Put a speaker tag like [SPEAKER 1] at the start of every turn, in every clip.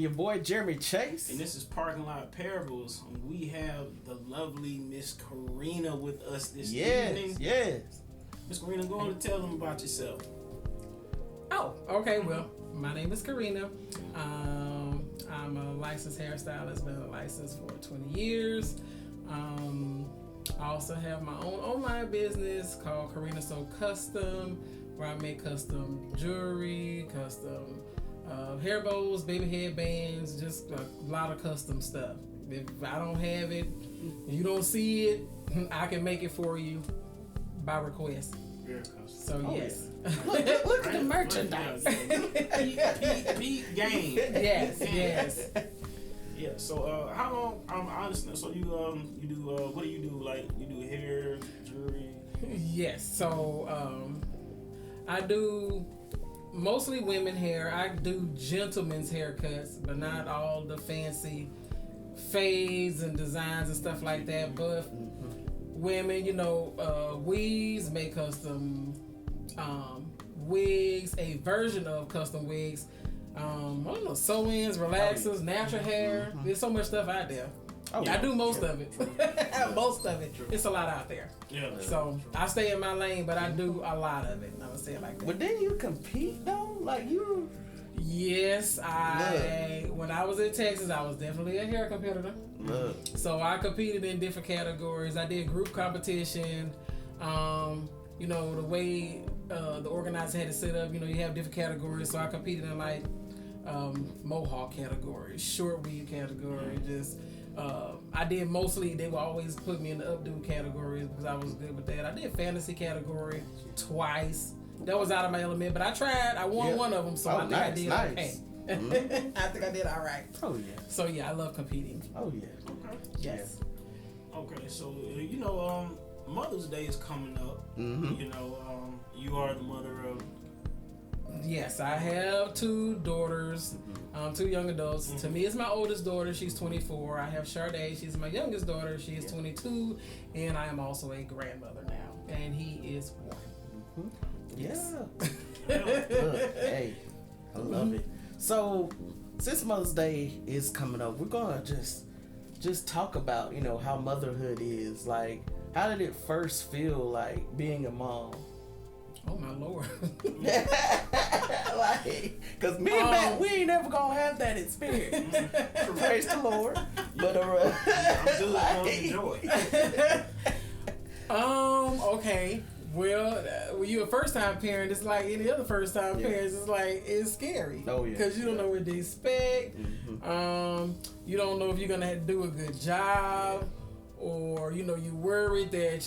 [SPEAKER 1] your boy Jeremy Chase.
[SPEAKER 2] And this is Parking Lot Parables. We have the lovely Miss Carina with us this evening.
[SPEAKER 1] Yes.
[SPEAKER 2] Miss Carina, go on and tell them about yourself.
[SPEAKER 3] Oh, okay. Well, my name is Carina. I'm a licensed hairstylist, been licensed for 20 years. I also have my own online business called Carina So Custom, where I make custom jewelry, custom hair bows, baby headbands, just a lot of custom stuff. If I don't have it, you don't see it, I can make it for you by request. So yes.
[SPEAKER 1] Yeah. Look at the merchandise.
[SPEAKER 2] Peak game.
[SPEAKER 3] Yes.
[SPEAKER 2] Yeah. So how long? I understand. So you do what do you do? Like you do hair, jewelry.
[SPEAKER 3] Yes. So I do mostly women hair. I do gentlemen's haircuts, but not all the fancy fades and designs and stuff like that. But women, weaves, make custom wigs, a version of custom wigs. I don't know, sew-ins, relaxers, natural hair. There's so much stuff out there. I do most of it. Most of it. It's a lot out there.
[SPEAKER 2] Yeah.
[SPEAKER 3] So I stay in my lane, but I do a lot of it. I would say it like that.
[SPEAKER 1] But then you compete though, like you.
[SPEAKER 3] Yes, when I was in Texas, I was definitely a hair competitor.
[SPEAKER 1] Look.
[SPEAKER 3] So I competed in different categories. I did group competition. The way the organizer had it set up, you have different categories. So I competed in like mohawk category, short weave category, just I did mostly, they would always put me in the updo categories because I was good with that. I did fantasy category twice. That was out of my element, but I tried. I won one of them, so I think I did okay. I think I did all right.
[SPEAKER 1] Oh yeah.
[SPEAKER 3] So yeah, I love competing.
[SPEAKER 1] Oh yeah.
[SPEAKER 2] Okay.
[SPEAKER 3] Yes.
[SPEAKER 2] Okay, so Mother's Day is coming up. You are the mother of.
[SPEAKER 3] Yes, I have two daughters, two young adults. To me, it's my oldest daughter. She's 24. I have Sade. She's my youngest daughter. She is 22. And I am also a grandmother now. And he is 1.
[SPEAKER 1] Yes. Look, hey, I love it. So, since Mother's Day is coming up, we're going to just talk about, how motherhood is. Like, how did it first feel like being a mom?
[SPEAKER 3] Oh my Lord.
[SPEAKER 1] Like, cause me and Matt, we ain't never gonna have that experience. Praise the Lord. But
[SPEAKER 2] I'm doing it.
[SPEAKER 3] Okay. Well, when you're a first-time parent, it's like any other first-time parents. It's scary. Oh yeah. Because you don't know what to expect. You don't know if you're gonna do a good job, or you're worried that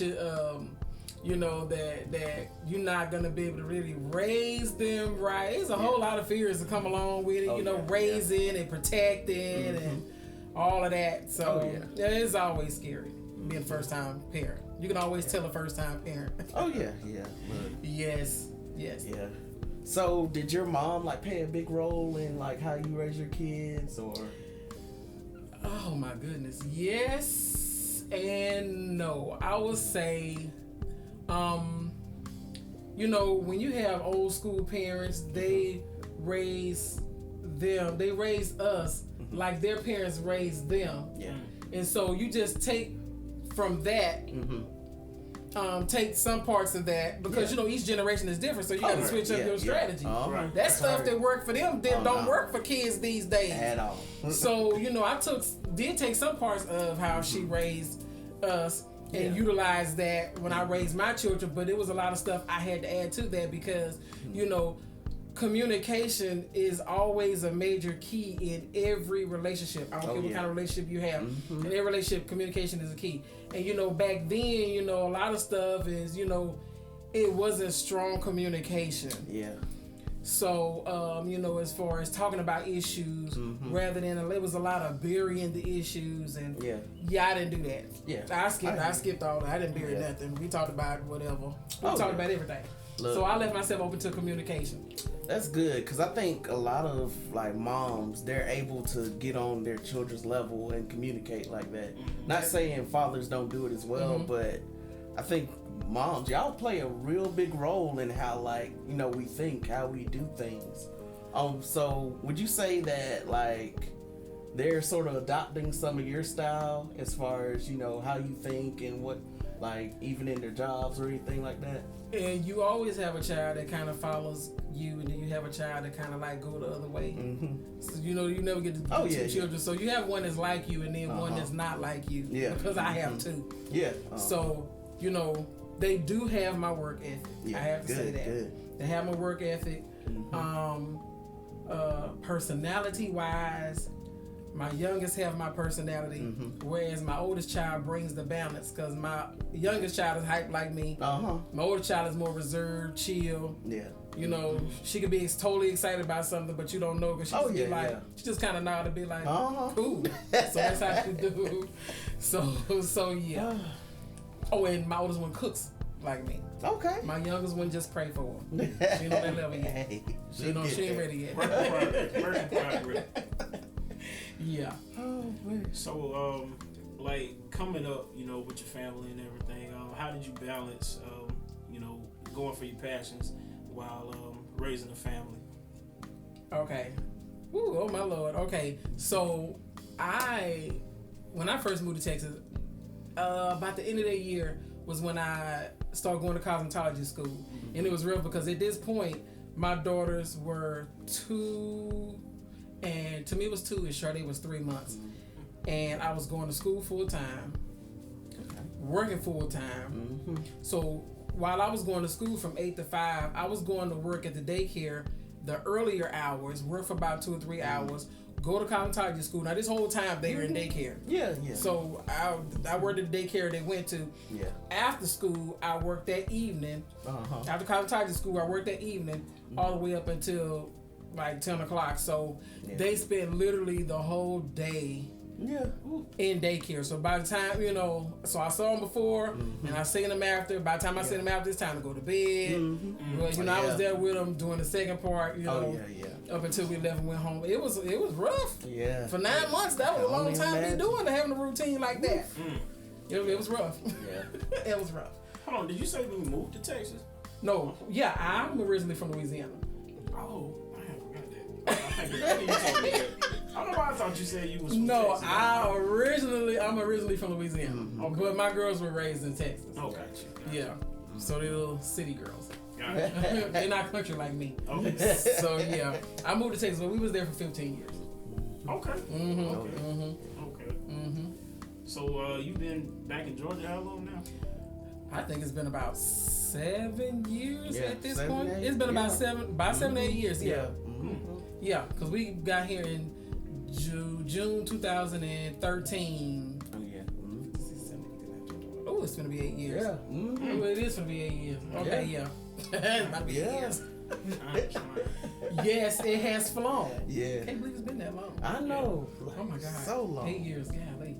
[SPEAKER 3] that you're not gonna be able to really raise them right. There's a whole lot of fears that come along with it. Raising and protecting and all of that. So it's always scary being a first-time parent. You can always tell a first-time parent.
[SPEAKER 1] Oh yeah.
[SPEAKER 3] Yes. Yeah.
[SPEAKER 1] So did your mom play a big role in how you raise your kids, or?
[SPEAKER 3] Oh my goodness. Yes and no. I would say, when you have old school parents, they raise us like their parents raised them.
[SPEAKER 1] Yeah.
[SPEAKER 3] And so you just take from that, take some parts of that, because each generation is different, so you got to switch up your strategy.
[SPEAKER 1] Right.
[SPEAKER 3] That stuff that worked for them don't work for kids these days
[SPEAKER 1] at all.
[SPEAKER 3] So I did take some parts of how she raised us and utilize that when I raised my children, but it was a lot of stuff I had to add to that because communication is always a major key in every relationship. I don't care what kind of relationship you have. In every relationship, communication is a key. And back then, a lot of stuff is, it wasn't strong communication.
[SPEAKER 1] Yeah.
[SPEAKER 3] So, as far as talking about issues, rather than it was a lot of burying the issues, and I didn't do that.
[SPEAKER 1] Yeah.
[SPEAKER 3] I skipped all that. I didn't bury nothing. We talked about whatever. We talked about everything. Look, so I left myself open to communication.
[SPEAKER 1] That's good, because I think a lot of moms, they're able to get on their children's level and communicate like that. Not saying fathers don't do it as well, but I think moms, y'all play a real big role in how we think, how we do things. So would you say that like they're sort of adopting some of your style as far as, you know, how you think and what, like, even in their jobs or anything like that?
[SPEAKER 3] And you always have a child that kind of follows you, and then you have a child that kind of like go the other way. So you know, you never get to do two children. So you have one that's like you, and then one that's not like you.
[SPEAKER 1] Yeah.
[SPEAKER 3] Because I have two.
[SPEAKER 1] Yeah.
[SPEAKER 3] So you know, they do have my work ethic.
[SPEAKER 1] Yeah.
[SPEAKER 3] I have to say that.
[SPEAKER 1] Good.
[SPEAKER 3] They have my work ethic. Personality wise, my youngest have my personality, whereas my oldest child brings the balance, because my youngest child is hyped like me. My older child is more reserved, chill.
[SPEAKER 1] Yeah.
[SPEAKER 3] You know, she could be totally excited about something, but you don't know, because she just kind of nod and be like, cool. So that's how she do. So yeah. Oh, and my oldest one cooks like me.
[SPEAKER 1] Okay.
[SPEAKER 3] My youngest one just pray for her. She ain't on that level yet.
[SPEAKER 1] Hey,
[SPEAKER 3] She ain't ready yet.
[SPEAKER 2] Work in progress.
[SPEAKER 3] Yeah.
[SPEAKER 1] Oh, man.
[SPEAKER 2] So, like coming up, you know, with your family and everything, how did you balance, you know, going for your passions while raising a family?
[SPEAKER 3] Okay. Ooh, oh my Lord. Okay. So when I first moved to Texas, about the end of that year was when I started going to cosmetology school. And it was real because at this point, my daughters were 2, and to me it was 2, and Sade was 3 months. And I was going to school full time, working full time. So while I was going to school from 8 to 5, I was going to work at the daycare the earlier hours, work for about 2 or 3 hours, go to cosmetology school. Now this whole time they were in daycare. Yeah. So I worked at the daycare they went to. Yeah. After school, I worked that evening. After cosmetology school, I worked that evening all the way up until like 10 o'clock. So they spent literally the whole day in daycare. So by the time, you know, so I saw them before and I seen them after. By the time I seen them after, it's time to go to bed. Well, you know, I was there with them doing the second part, you know, up until we left and went home. It was rough. Yeah. For 9 months, that was a long time to be doing, to having a routine like that. It was rough. Yeah. It was rough.
[SPEAKER 2] Hold on, did you say when you moved to Texas?
[SPEAKER 3] No. Yeah, I'm originally from Louisiana.
[SPEAKER 2] Oh, I forgot that. I don't know why I thought you said you was from Texas.
[SPEAKER 3] I'm originally from Louisiana. But my girls were raised in Texas.
[SPEAKER 2] Oh, got you.
[SPEAKER 3] Yeah. So they're little city girls.
[SPEAKER 2] Got it.
[SPEAKER 3] They're not country like me.
[SPEAKER 2] Okay.
[SPEAKER 3] So yeah. I moved to Texas, but we was there for 15 years.
[SPEAKER 2] Okay. So you've been back in Georgia how long now?
[SPEAKER 3] I think it's been about 7 years at this
[SPEAKER 1] 7,
[SPEAKER 3] point.
[SPEAKER 1] 8,
[SPEAKER 3] It's been about 7, 8 years. Yeah. Yeah, because we got here in June 2013. Oh, it's gonna be 8 years. Yeah. Oh, it is gonna be 8 years. Okay, yeah. It's about to be 8 years. Yes, it has flown. Yeah. Can't believe it's been that long.
[SPEAKER 1] I know.
[SPEAKER 3] Oh my God.
[SPEAKER 1] So long.
[SPEAKER 3] 8 years, golly.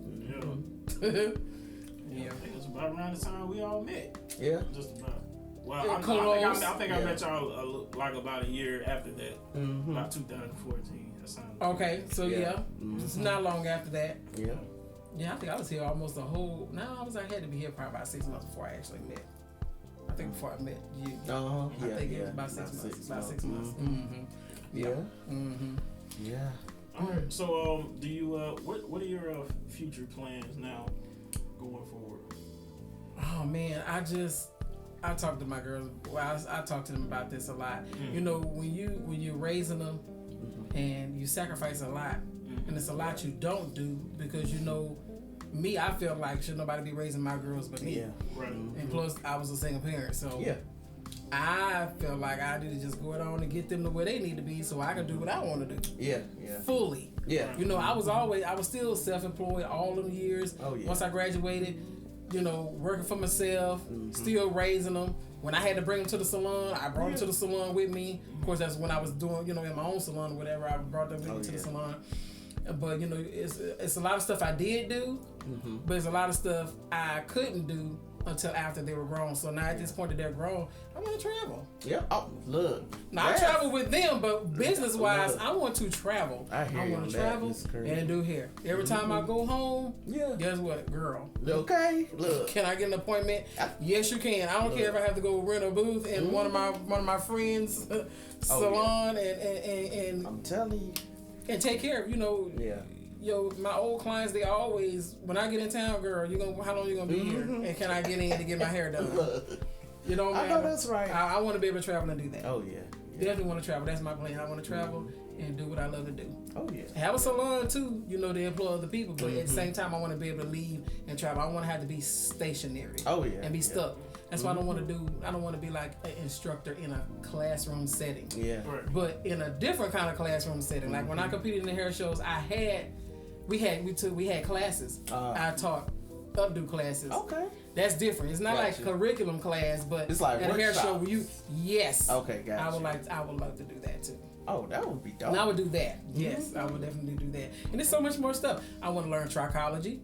[SPEAKER 2] Yeah. I think it's about around the time we all met.
[SPEAKER 1] Yeah.
[SPEAKER 2] Just about. Well, I think I met y'all like about a year after that. About 2014. That sounds
[SPEAKER 3] okay, so it's not long after that.
[SPEAKER 1] Yeah.
[SPEAKER 3] Yeah, I think I was here almost the whole. No, I had to be here probably about 6 months before I actually met. I think before I met you. I think it was about 6 months. About 6 months.
[SPEAKER 1] Yeah. Yeah.
[SPEAKER 2] All right. So, do you? What are your future plans now, going forward?
[SPEAKER 3] Oh man, I talk to my girls. Well, I talk to them about this a lot. You know, when you're raising them, and you sacrifice a lot, and it's a lot you don't do because you know. Me, I feel like should nobody be raising my girls but me. Yeah, right. And plus, I was a single parent, so I feel like I need to just go on and get them to where they need to be, so I can do what I want to do. Yeah. Fully. Yeah. You know, I was still self-employed all them years. Oh yeah. Once I graduated, you know, working for myself, still raising them. When I had to bring them to the salon, I brought them to the salon with me. Of course, that's when I was doing, you know, in my own salon or whatever. I brought them with me to the salon. But you know, it's a lot of stuff I did do, but it's a lot of stuff I couldn't do until after they were grown. So now at this point that they're grown, I want to travel.
[SPEAKER 1] Yeah. Oh, look.
[SPEAKER 3] Now I travel with them, but business wise, I want to travel.
[SPEAKER 1] I want to
[SPEAKER 3] travel and do hair. Every time I go home, guess what, girl?
[SPEAKER 1] Okay. Look.
[SPEAKER 3] Can I get an appointment? Yes, you can. I don't care if I have to go rent a booth in one of my friends' salon and
[SPEAKER 1] I'm telling you.
[SPEAKER 3] And take care of Yo, my old clients, they always, when I get in town, girl, how long you gonna be here? And can I get in to get my hair done? You know, man,
[SPEAKER 1] I know that's right.
[SPEAKER 3] I want to be able to travel and do that.
[SPEAKER 1] Oh yeah.
[SPEAKER 3] Definitely want to travel. That's my plan. I want to travel and do what I love to do.
[SPEAKER 1] Oh yeah.
[SPEAKER 3] Have a salon too, to employ other people, but at the same time, I want to be able to leave and travel. I want to have to be stationary.
[SPEAKER 1] Oh yeah.
[SPEAKER 3] And be stuck. That's why I don't want to be like an instructor in a classroom setting.
[SPEAKER 1] Yeah.
[SPEAKER 2] Right.
[SPEAKER 3] But in a different kind of classroom setting. Like when I competed in the hair shows, we had classes. I taught updo classes.
[SPEAKER 1] Okay.
[SPEAKER 3] That's different. It's not like curriculum class, but
[SPEAKER 1] it's like
[SPEAKER 3] at a hair show
[SPEAKER 1] workshops.
[SPEAKER 3] where yes.
[SPEAKER 1] Okay, gotcha.
[SPEAKER 3] I would love to do that too.
[SPEAKER 1] Oh, that would be dope.
[SPEAKER 3] And I would do that. Yes, I would definitely do that. And there's so much more stuff. I want to learn trichology.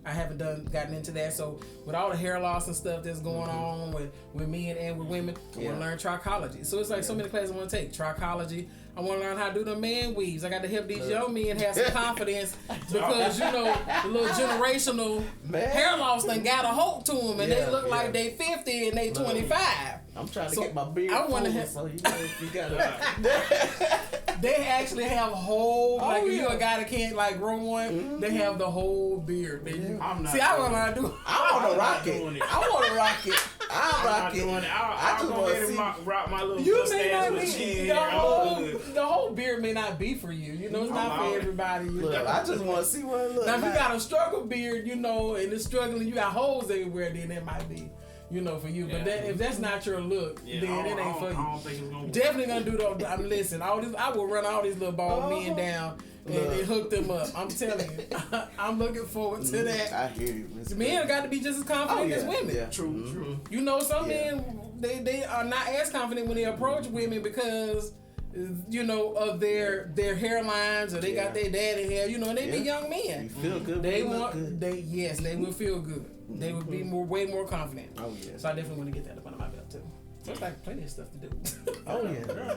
[SPEAKER 3] I haven't gotten into that. So with all the hair loss and stuff that's going on with men and with women, I want to learn trichology. So it's like so many classes I want to take. Trichology. I want to learn how to do the man weaves. I got to help these young men have some confidence because the little generational hair loss done got a hold to them, and they look like they 50 and they 25.
[SPEAKER 1] I'm trying to get my beard. I want to have. So you got.
[SPEAKER 3] They actually have whole you a guy that can't grow one. They have the whole beard.
[SPEAKER 2] I'm not.
[SPEAKER 3] See, I want to do.
[SPEAKER 1] I want to rock it. I want to rock it. I'll rock it.
[SPEAKER 2] I just want to rock my little
[SPEAKER 3] You
[SPEAKER 2] mustache
[SPEAKER 3] may not
[SPEAKER 2] with
[SPEAKER 3] be
[SPEAKER 2] chin
[SPEAKER 3] the whole beard may not be for you. It's not for everybody.
[SPEAKER 1] Look, I just want to see what it looks like.
[SPEAKER 3] Now, if you got a struggle beard, and it's struggling, you got holes everywhere, then it might be. For you, but if that's not your look, then it ain't for you.
[SPEAKER 2] I don't think it's gonna be.
[SPEAKER 3] Definitely gonna do the. Listen, I will run all these little bald men down and hook them up. I'm telling you, I'm looking forward to that.
[SPEAKER 1] I hear you.
[SPEAKER 3] Men got to be just as confident as women.
[SPEAKER 1] Yeah.
[SPEAKER 2] True.
[SPEAKER 3] Some men they are not as confident when they approach women because of their hairlines or they got their daddy hair. And they be young men.
[SPEAKER 1] You feel good.
[SPEAKER 3] They will feel good. They would be way more confident.
[SPEAKER 1] Oh yeah.
[SPEAKER 3] So I definitely want to get that up under my belt too. So it's like plenty of stuff to do.
[SPEAKER 1] Oh yeah.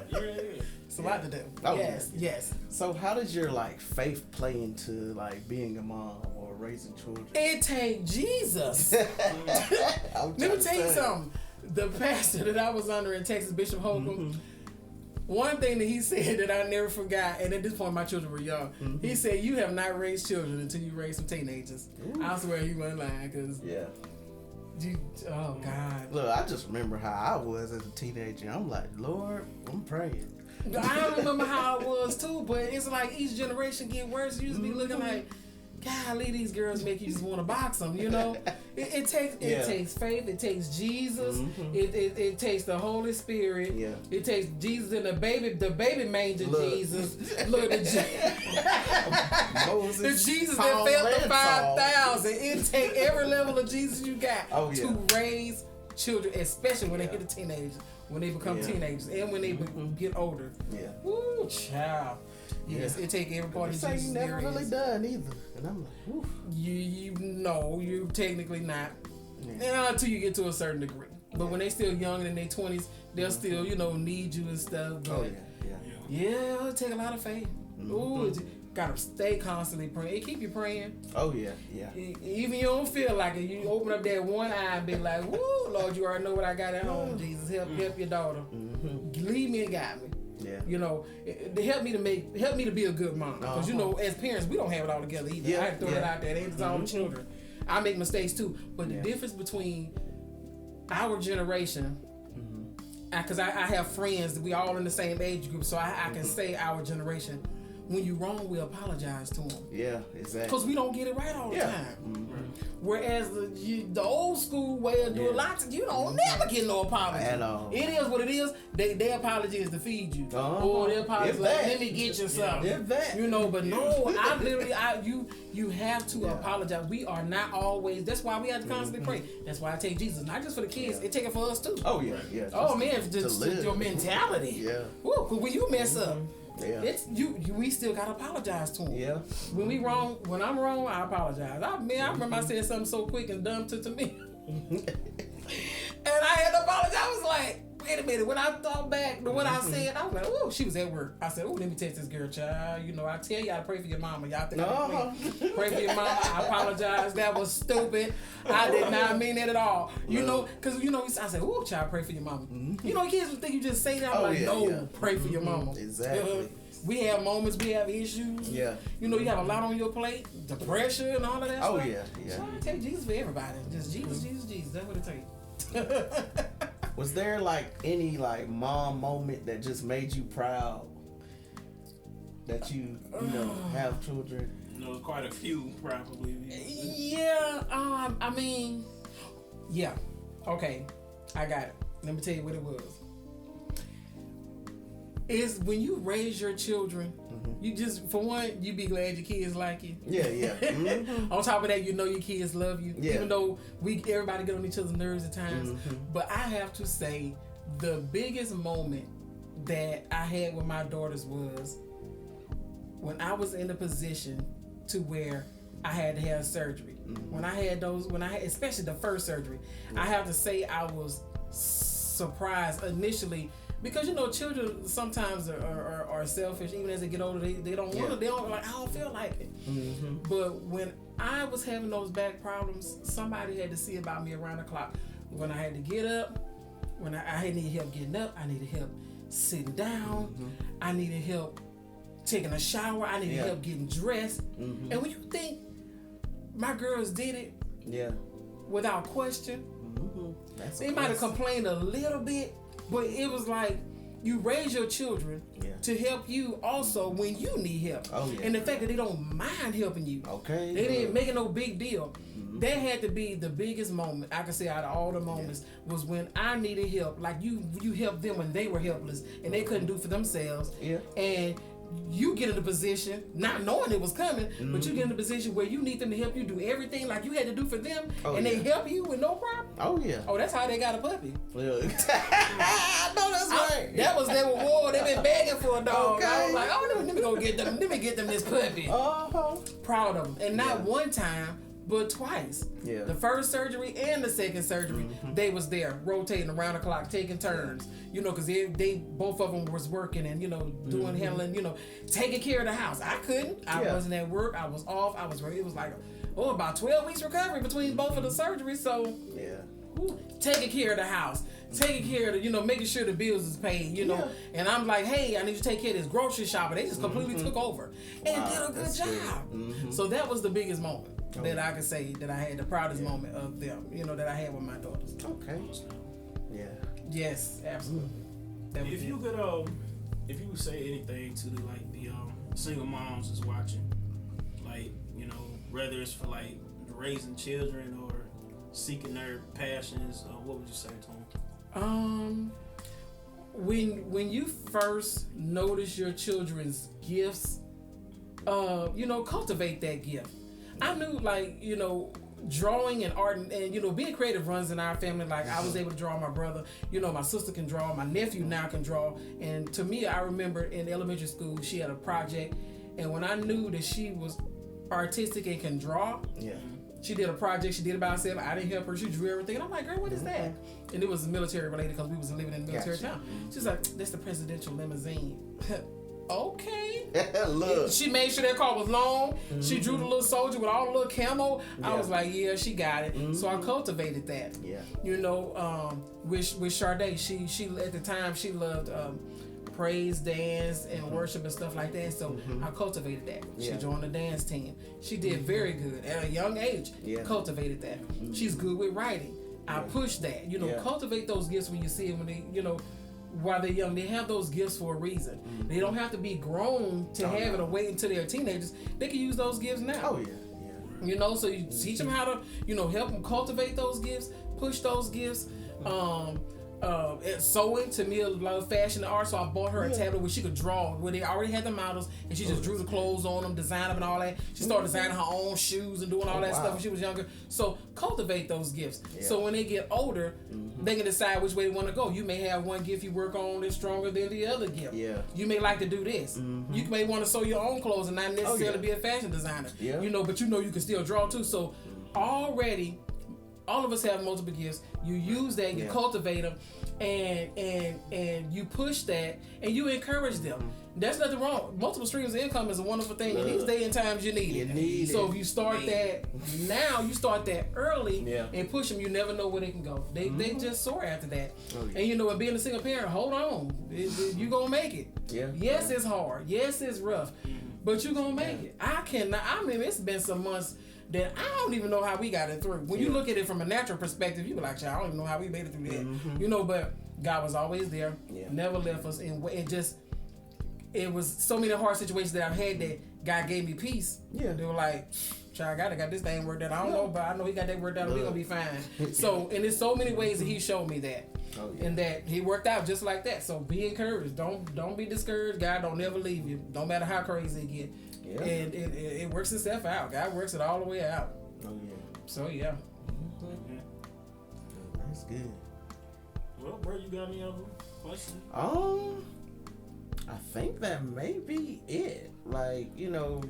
[SPEAKER 3] It's a lot to do.
[SPEAKER 1] Oh,
[SPEAKER 3] yes.
[SPEAKER 1] So how does your faith play into being a mom or raising children?
[SPEAKER 3] It take Jesus. Let me tell you something. The pastor that I was under in Texas, Bishop Holcomb. One thing that he said that I never forgot, and at this point my children were young, he said, "You have not raised children until you raise some teenagers." Ooh. I swear he wasn't lying, because oh God.
[SPEAKER 1] Look, I just remember how I was as a teenager. I'm like, Lord, I'm praying.
[SPEAKER 3] I remember how I was too, but it's like each generation get worse. You just be looking like, golly, these girls make you just want to box them, It takes faith. It takes Jesus. It takes the Holy Spirit.
[SPEAKER 1] Yeah.
[SPEAKER 3] It takes Jesus and the baby manger Jesus. Look, the Jesus that fed the 5,000. It takes every level of Jesus you got to raise children, especially when they hit a teenager, when they become teenagers, and when they get older.
[SPEAKER 1] Yeah.
[SPEAKER 3] Woo, child. Yes, it take every part of Jesus.
[SPEAKER 1] You never really done either, and I'm like, whew.
[SPEAKER 3] You technically not, until you get to a certain degree. But when they still young and in their 20s, they'll still need you and stuff. But it'll take a lot of faith. Ooh, gotta stay constantly praying. It keep you praying.
[SPEAKER 1] Oh yeah.
[SPEAKER 3] Even you don't feel like it, you open up that one eye and be like, "Woo, Lord, you already know what I got at home. Jesus, help your daughter. Lead me and guide me."
[SPEAKER 1] Yeah.
[SPEAKER 3] They help me to be a good mom. Because as parents, we don't have it all together either.
[SPEAKER 1] Yeah.
[SPEAKER 3] I have to throw it out there. It ain't all the children. I make mistakes too. But the difference between our generation, because I have friends that we all in the same age group, so I can say our generation. When you wrong, we apologize to them.
[SPEAKER 1] Yeah, exactly.
[SPEAKER 3] Because we don't get it right all the time. Whereas the old school way of doing lots of, you don't never get no apology.
[SPEAKER 1] At all.
[SPEAKER 3] It is what it is. Their apology is to feed you. Or their apology is like, let me get you something. But no, you have to apologize. We are not always, that's why we have to constantly pray. That's why I take Jesus. Not just for the kids, it take it for us too.
[SPEAKER 1] Oh yeah.
[SPEAKER 3] Oh man, just your mentality.
[SPEAKER 1] Yeah.
[SPEAKER 3] Woo, because when you mess up,
[SPEAKER 1] it's
[SPEAKER 3] we still gotta apologize to him.
[SPEAKER 1] Yeah.
[SPEAKER 3] When I'm wrong, I apologize. I remember I said something so quick and dumb to me. And I had to apologize. I was like, wait a minute. When I thought back to what I said, I was like, oh, she was at work. I said, oh, let me text this girl, child. You know, I tell y'all to pray for your mama. Y'all think pray for your mama. I apologize. That was stupid. I did not mean that at all. You know, because, you know, I said, oh, child, pray for your mama. You know, kids would think you just say that. I'm pray for your mama.
[SPEAKER 1] Exactly.
[SPEAKER 3] We have moments, we have issues.
[SPEAKER 1] Yeah.
[SPEAKER 3] You know, you have a lot on your plate, depression and all of that stuff.
[SPEAKER 1] Yeah.
[SPEAKER 3] So I take Jesus for everybody. Just Jesus. That's what it takes.
[SPEAKER 1] Was there like any like mom moment that just made you proud that you know have children?
[SPEAKER 2] You know, quite a few probably.
[SPEAKER 3] Yeah. I mean, yeah. Okay, I got it. Let me tell you what it was. Is when you raise your children, you just, for one, you be glad your kids like you.
[SPEAKER 1] Yeah.
[SPEAKER 3] On top of that, you know your kids love you.
[SPEAKER 1] Yeah.
[SPEAKER 3] Even though everybody get on each other's nerves at times. But I have to say, the biggest moment that I had with my daughters was when I was in a position to where I had to have surgery. When I had especially the first surgery, I have to say I was surprised initially. Because, you know, children sometimes are selfish. Even as they get older, they don't want to. They don't, like, I don't feel like it. But when I was having those back problems, somebody had to see about me around the clock. When I had to get up, when I needed help getting up, I needed help sitting down, I needed help taking a shower, I needed help getting dressed. And when you think my girls did it without question, they might have complained a little bit. But it was like you raise your children to help you also when you need help. And the fact that they don't mind helping you. They didn't make it no big deal. That had to be the biggest moment I could say out of all the moments was when I needed help. Like you helped them when they were helpless and they couldn't do for themselves. And you get in a position, not knowing it was coming, but you get in a position where you need them to help you do everything like you had to do for them, and they help you with no problem. Oh, that's how they got a puppy.
[SPEAKER 1] I know that's right.
[SPEAKER 3] That was their reward. They've been begging for a dog. I was like, oh, let me go get them. Let me get them this puppy. Proud of them, and not one time, but twice. The first surgery and the second surgery, they was there rotating around the clock, taking turns. You know, because they both of them was working and, you know, doing handling, you know, taking care of the house. I couldn't. I wasn't at work. I was off. It was like, about 12 weeks recovery between both of the surgeries. So, taking care of the house, taking care of the, you know, making sure the bills is paid, you know. And I'm like, hey, I need to take care of this grocery shopper. They just completely took over and did a good job. So that was the biggest moment that I could say that I had, the proudest moment of them, you know, that I had with my daughters. Yes, absolutely.
[SPEAKER 2] If you could say anything to the single moms that's watching, like, you know, whether it's for like raising children or seeking their passions, what would you say to them?
[SPEAKER 3] When you first notice your children's gifts, you know, cultivate that gift. I knew, like, you know, drawing and art and you know, being creative runs in our family. Like, I was able to draw my brother, you know, my sister can draw, my nephew now can draw. And to me, I remember in elementary school, she had a project, and when I knew that she was artistic and can draw, she did a project, she did it by herself. I didn't help her, she drew everything, and I'm like, girl, what is that? And it was military related because we was living in a military town. She's like, that's the presidential limousine. Okay.
[SPEAKER 1] Look.
[SPEAKER 3] She made sure that car was long. She drew the little soldier with all the little camo. I was like, yeah, she got it. So I cultivated that. You know, with Sade, she at the time she loved praise dance and worship and stuff like that. So I cultivated that. She joined the dance team. She did very good at a young age. Cultivated that. She's good with writing. I pushed that. You know, cultivate those gifts when you see them, when they, you know, while they're young. They have those gifts for a reason. They don't have to be grown to have it or wait until they're teenagers. They can use those gifts now. You know, so you teach them how to, you know, help them cultivate those gifts, push those gifts. And sewing, to me, I love fashion and art, so I bought her a tablet where she could draw, where they already had the models, and she just drew the clothes on them, designed them and all that. She started designing her own shoes and doing all that stuff when she was younger. So cultivate those gifts. So when they get older, they can decide which way they want to go. You may have one gift you work on that's stronger than the other gift. You may like to do this. You may want to sew your own clothes and not necessarily be a fashion designer. You know, but you know you can still draw too. So already all of us have multiple gifts. You use that, you cultivate them, and you push that, and you encourage them. There's nothing wrong. Multiple streams of income is a wonderful thing. In these day and times, you need it. So if you start that now, you start that early and push them. You never know where they can go. They just soar after that. And you know, and being a single parent, hold on, you gonna make it. Yes, it's hard. Yes, it's rough, but you gonna make it. I mean, it's been some months that I don't even know how we got it through. When you look at it from a natural perspective, you be like, I don't even know how we made it through that. You know, but God was always there, never left us, and it was so many hard situations that I've had that God gave me peace. They were like, child, I got this thing worked out. I don't know, but I know he got that worked out, and we're gonna be fine. So, and there's so many ways that he showed me that. And that he worked out just like that. So be encouraged. Don't be discouraged. God don't never leave you. No matter how crazy it get. And it works itself out. God works it all the way out. So
[SPEAKER 1] That's good.
[SPEAKER 2] Well, bro, you got any other questions?
[SPEAKER 1] I think that may be it. Like, you know,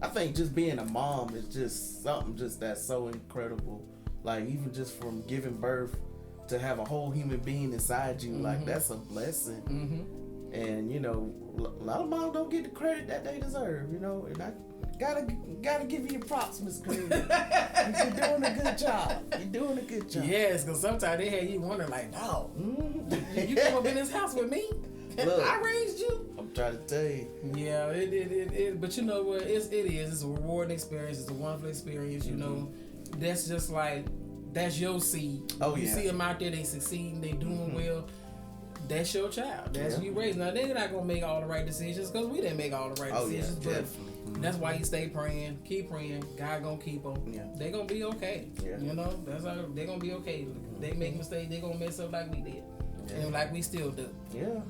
[SPEAKER 1] I think just being a mom is just something just that's so incredible. Like, even just from giving birth to have a whole human being inside you, like, that's a blessing. And, you know, a lot of moms don't get the credit that they deserve, you know, and I gotta give you your props, Miss Carina. You're doing a good job.
[SPEAKER 3] Yes, because sometimes they had you wondering, like, no, you came up in this house with me? Look, I raised you.
[SPEAKER 1] I'm trying to tell you.
[SPEAKER 3] Yeah, it but you know what? It's a rewarding experience. It's a wonderful experience, you know. That's just like, that's your seed. You see them out there, they succeeding, they doing well. That's your child. That's you raised. Now, they're not going to make all the right decisions because we didn't make all the right decisions. But that's why you stay praying. Keep praying. God going to keep them. They're going to be okay. You know, that's how they're going to be okay. They make mistakes. They're going to mess up like we did. And like we still do.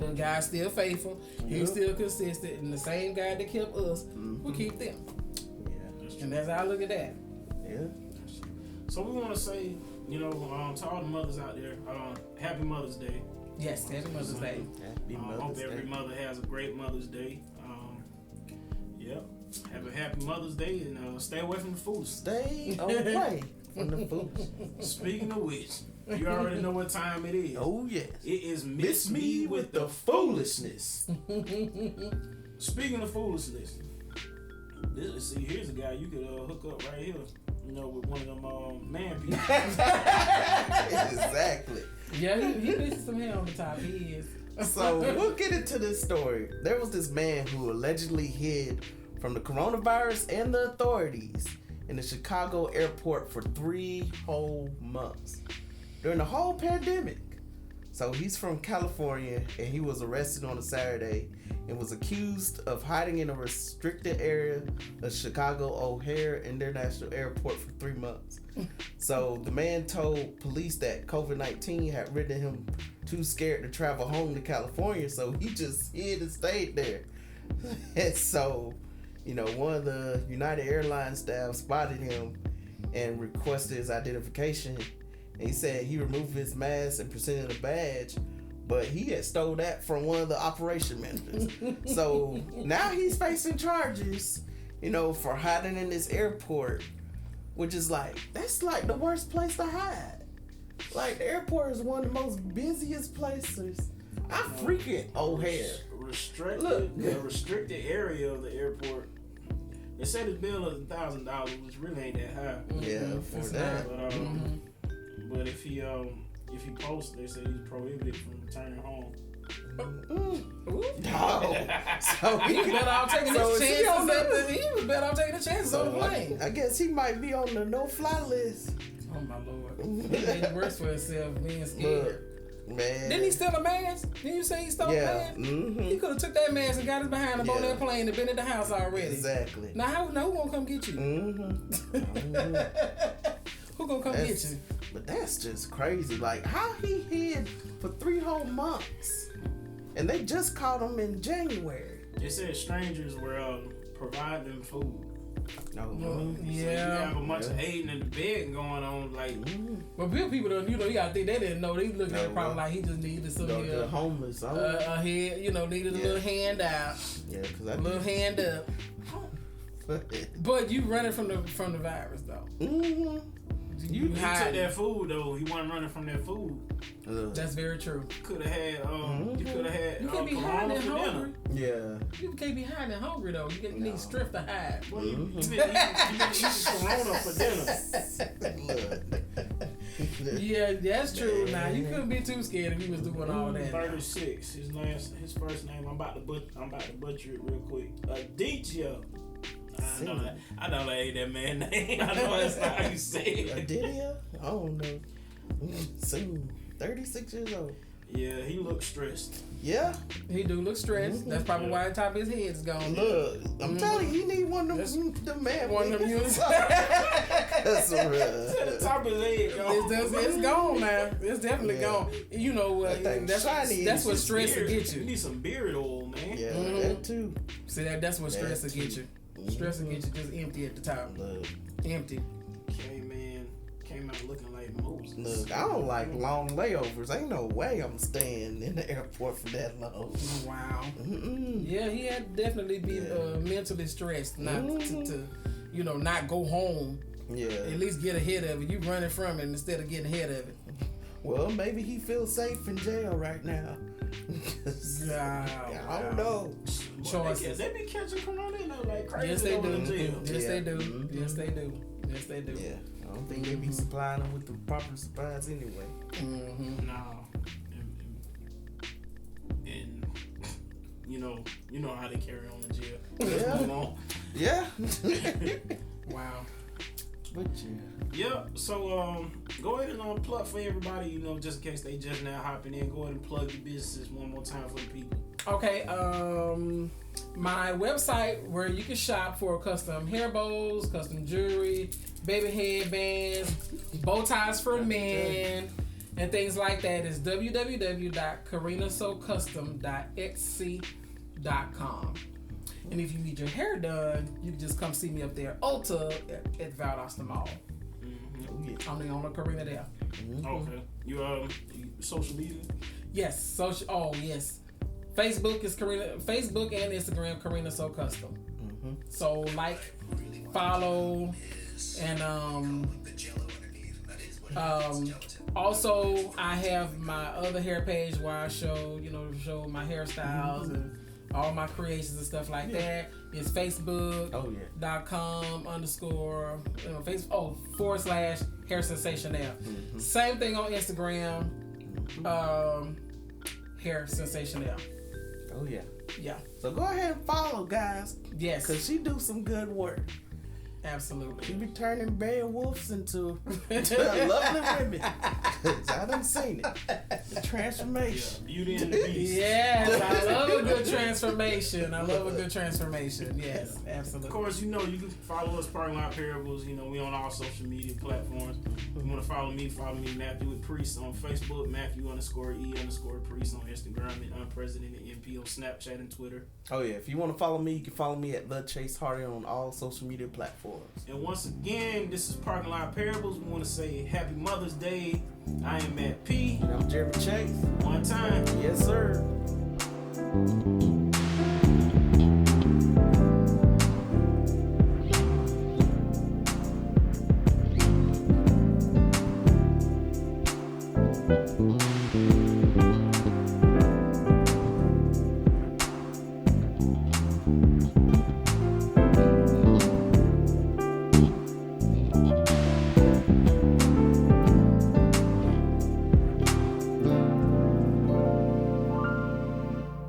[SPEAKER 3] But God's still faithful. He's still consistent. And the same God that kept us will keep them. And that's how I look at that.
[SPEAKER 2] So we want to say, you know, to all the mothers out there, Happy Mother's Day.
[SPEAKER 3] Yes, Happy Mother's Day.
[SPEAKER 2] Hope every mother has a great Mother's Day. Have a happy Mother's Day and stay away from the fools.
[SPEAKER 1] Stay away from the fools.
[SPEAKER 2] Speaking of which, you already know what time it is.
[SPEAKER 1] Oh, yes.
[SPEAKER 2] It is
[SPEAKER 1] Miss Me with the Foolishness.
[SPEAKER 2] Speaking of foolishness, see, here's a guy you could hook up right here. You know, with one of them man people.
[SPEAKER 1] Exactly.
[SPEAKER 3] Yeah, he missing some hair on the top. He is.
[SPEAKER 1] So we'll get into this story. There was this man who allegedly hid from the coronavirus and the authorities in the Chicago airport for 3 whole months during the whole pandemic. So he's from California and he was arrested on a Saturday and was accused of hiding in a restricted area of Chicago O'Hare International Airport for 3 months. So the man told police that COVID-19 had rendered him too scared to travel home to California, so he just hid and stayed there. And so, you know, one of the United Airlines staff spotted him and requested his identification. And he said he removed his mask and presented a badge, but he had stole that from one of the operation managers. So now he's facing charges, you know, for hiding in this airport, which is like, that's like the worst place to hide. Like, the airport is one of the most busiest places. I freaking O'Hare.
[SPEAKER 2] The restricted area of the airport. They said his bill is $1,000, which really ain't that high.
[SPEAKER 1] Yeah, for that.
[SPEAKER 2] But if he posts, they say he's prohibited from returning home.
[SPEAKER 1] No. So
[SPEAKER 3] he was better off taking his chances. He was better off taking the chances on the plane.
[SPEAKER 1] I guess he might be on the no-fly list.
[SPEAKER 3] Oh my Lord. He made it worse for himself being scared.
[SPEAKER 1] Man.
[SPEAKER 3] Didn't he steal a mask? Didn't you say he stole a mask? He could have took that mask and got us behind him on that plane and been at the house already.
[SPEAKER 1] Exactly.
[SPEAKER 3] Now who gonna come get you? Who gonna come get you?
[SPEAKER 1] But that's just crazy. Like, how he hid for 3 whole months, and they just caught him in January.
[SPEAKER 2] They said strangers were providing them food.
[SPEAKER 3] No.
[SPEAKER 2] So you have a bunch of hating in the bed going on, like.
[SPEAKER 3] But real people don't, you gotta think they didn't know. They looked at it probably like he just needed some
[SPEAKER 1] homeless,
[SPEAKER 3] a head, needed a little hand out.
[SPEAKER 1] Yeah, because
[SPEAKER 3] a little hand up. But you running from the virus though.
[SPEAKER 2] He took that food though. He wasn't running from that food.
[SPEAKER 3] That's very true.
[SPEAKER 2] Could have had. You could have had.
[SPEAKER 3] You can't be hiding and hungry.
[SPEAKER 1] Yeah.
[SPEAKER 3] You can't be hiding and hungry though. You need strength to hide.
[SPEAKER 2] Well, you been eating Corona for dinner.
[SPEAKER 3] Yeah, that's true. Now you couldn't be too scared if he was doing all that.
[SPEAKER 2] 36. His first name. I'm about to butcher it real quick. Aditya. I know that ain't that man name. I know that's not how you say it.
[SPEAKER 1] Aditya? I don't know. Soon. 36 years old.
[SPEAKER 2] Yeah, he looks stressed.
[SPEAKER 1] Yeah.
[SPEAKER 3] He do look stressed. That's probably why the top of his head is gone.
[SPEAKER 1] Look, I'm telling you, he need one of them man.
[SPEAKER 3] One of them units.
[SPEAKER 1] That's
[SPEAKER 2] The top of his head gone.
[SPEAKER 3] It's gone now. It's definitely gone. You know what? That's what stress will get you.
[SPEAKER 2] You need some beard oil, man.
[SPEAKER 1] Yeah, that too.
[SPEAKER 3] See that's what stress will get you. Stress will get you just empty at the top.
[SPEAKER 1] Look.
[SPEAKER 3] Empty.
[SPEAKER 2] Came out looking like Moses.
[SPEAKER 1] Look, I don't like long layovers. Ain't no way I'm staying in the airport for that long.
[SPEAKER 3] Wow. Yeah, he had to definitely be mentally stressed not to not go home.
[SPEAKER 1] Yeah.
[SPEAKER 3] At least get ahead of it. You running from it instead of getting ahead of it.
[SPEAKER 1] Well, maybe he feels safe in jail right now. I don't know.
[SPEAKER 3] Choices.
[SPEAKER 2] They be catching Corona like crazy.
[SPEAKER 3] Yes, they do.
[SPEAKER 2] Yes,
[SPEAKER 3] they do. Yes, they do. Yes, they do.
[SPEAKER 1] Yeah. I don't think they be supplying them with the proper supplies anyway.
[SPEAKER 2] No. And you know how they carry on in jail.
[SPEAKER 1] Yeah.
[SPEAKER 3] Wow.
[SPEAKER 1] But
[SPEAKER 2] Yep. So go ahead and plug for everybody. Just in case they just now hopping in. Go ahead and plug your businesses one more time for the people.
[SPEAKER 3] Okay. My website where you can shop for custom hair bows, custom jewelry, baby headbands, bow ties for men, and things like that is www.carinasocustom.etsy.com. And if you need your hair done, you can just come see me up there, Ulta at Valdosta Mall. I'm the owner, Carina there.
[SPEAKER 2] Okay. You social media?
[SPEAKER 3] Yes. Social. Oh yes. Facebook is Carina. Facebook and Instagram, Carina So Custom. So follow, and also I have my other hair page where I show my hairstyles and all my creations and stuff like that. It's Facebook.com / /hair sensational. Same thing on Instagram. Hair sensational.
[SPEAKER 1] Oh yeah.
[SPEAKER 3] Yeah.
[SPEAKER 1] So go ahead and follow, guys.
[SPEAKER 3] Yes.
[SPEAKER 1] Cause she do some good work.
[SPEAKER 3] Absolutely.
[SPEAKER 1] She be turning werewolves into lovely women. I done seen it. The transformation.
[SPEAKER 2] Yeah, Beauty and the Beast.
[SPEAKER 3] Yes, I love a good transformation. Yes, absolutely.
[SPEAKER 2] Of course, you can follow us, Parking Lot Parables. We on all social media platforms. If you want to follow me, Matthew with Priest on Facebook, Matthew_E_Priest on Instagram, and Unprecedented MP on Snapchat and Twitter.
[SPEAKER 1] Oh yeah, if you want to follow me, you can follow me at The Chase Hardy on all social media platforms.
[SPEAKER 2] And once again, this is Parking Lot Parables. We want to say Happy Mother's Day. I am Matt P.
[SPEAKER 1] And I'm Jeremy Chase.
[SPEAKER 2] One time.
[SPEAKER 1] Yes, sir.